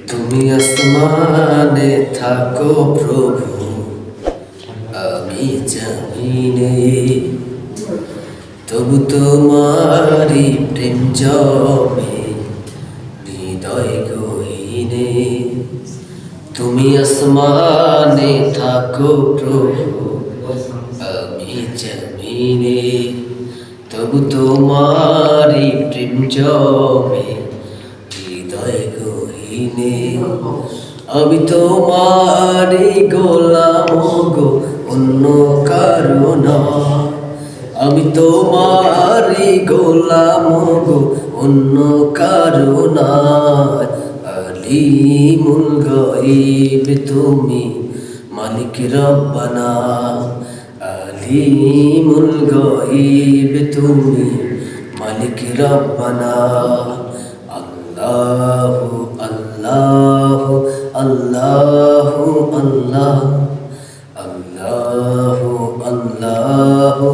তুমি আসমানে থাকো প্রভু, আমি জমিনে, তবু তোমারি প্রেম জমে হৃদয় গহীনে। তুমি আসমানে থাকো প্রভু, আমি জমিনে, তবু তোমারি প্রেম জমে হৃদয় গহীনে। আমি তোমারি গোলাম গো, অন্য কারো না। আমি তোমারি গোলাম গো, অন্য কারো না। আলিমুল গায়ব তুমি, মালিক রব্বানা। আলিমুল গায়ব তুমি, মালিক রব্বানা। আল্লাহু আল্লাহু আল্লাহু আল্লাহ, আল্লাহু আল্লাহু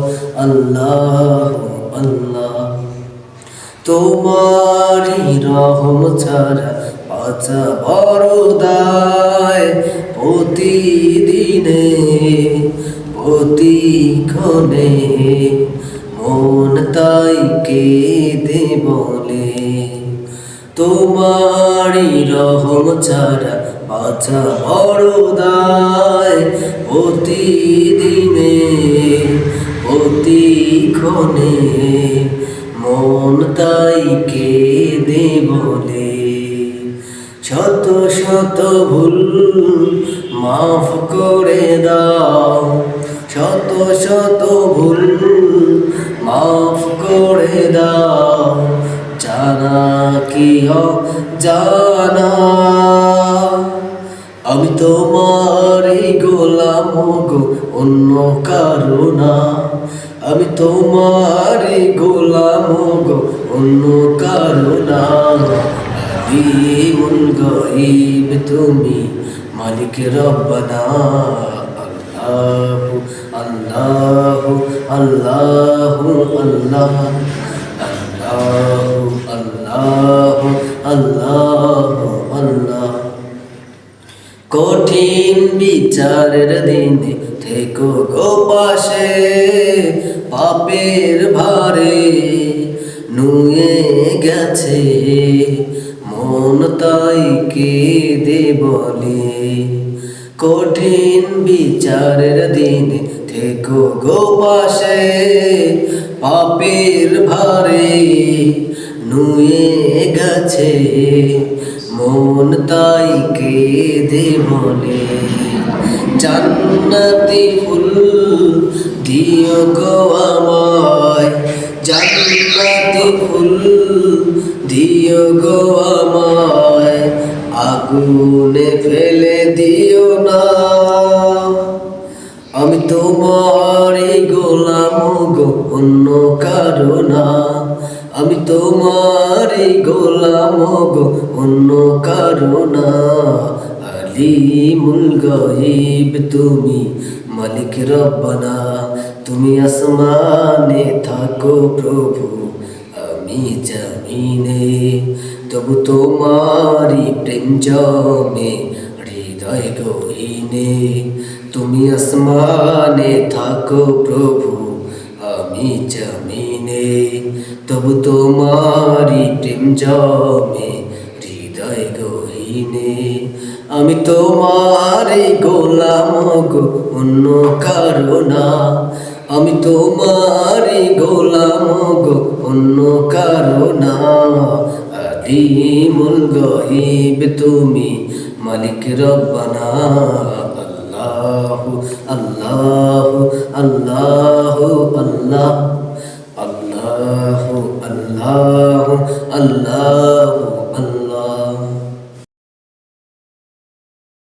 আল্লাহু আল্লাহ। তোমারি রহম ছাড়া বাঁচা বড় দায়। প্রতিদিনে প্রতিক্ষণে মন তাই কেঁদে বলে, তোমারি রহম ছাড়া বাঁচা বড় দায়। প্রতিদিনে প্রতিক্ষণে মন তাই কেঁদে বলে, শত শত ভুল মাফ করে দাও। শত শত ভুল মাফ করে দাও, জানা কি জানা। আমি তোমারি গোলাম গো, অন্য কারো না। আমি তোমারি গোলাম গো, অন্য কারো না। আলিমুল গায়ব তুমি, মালিক রব্বানা। আল্লাহু আল্লাহু আল্লাহু আল্লাহ, আল্লাহু আল্লাহু আল্লাহু আল্লাহ। কঠিন বিচারের দিনে থেকো গো পাশে, পাপের ভারে নুয়ে গেছে মন তাই কেঁদে বলে। কঠিন বিচারের দিনে থেকো গো পাশে, পাপের ভারে নুয়ে গেছে মন তাই কেঁদে বলে। জান্নাতি ফুল দিও গো আমায়, জান্নাতি ফুল দিও গো আমায়। আগুনে ফেলে দিও না। আমি তোমারি গোলাম গো, অন্য কারো না। আমি তোমারি গোলাম গো, অন্য কারো না। আলিমুল গায়ব তুমি, মালিক রব্বানা। তুমি আসমানে থাকো প্রভু, আমি জমিনে, তবু তোমারি প্রেম জমে হৃদয় গহীনে। তুমি আসমানে থাকো প্রভু, আমি জমিনে, তবু তোমারি প্রেম জমে হৃদয় গহীনে। আমি তোমারি গোলাম গো, অন্য কারো না। আমি তোমারি গোলাম গো, অন্য কারো না। আলিমুল গায়ব তুমি, মালিক রব্বানা। আল্লাহু আল্লাহু আল্লাহু আল্লাহ, আল্লাহু আল্লাহু আল্লাহু আল্লাহ।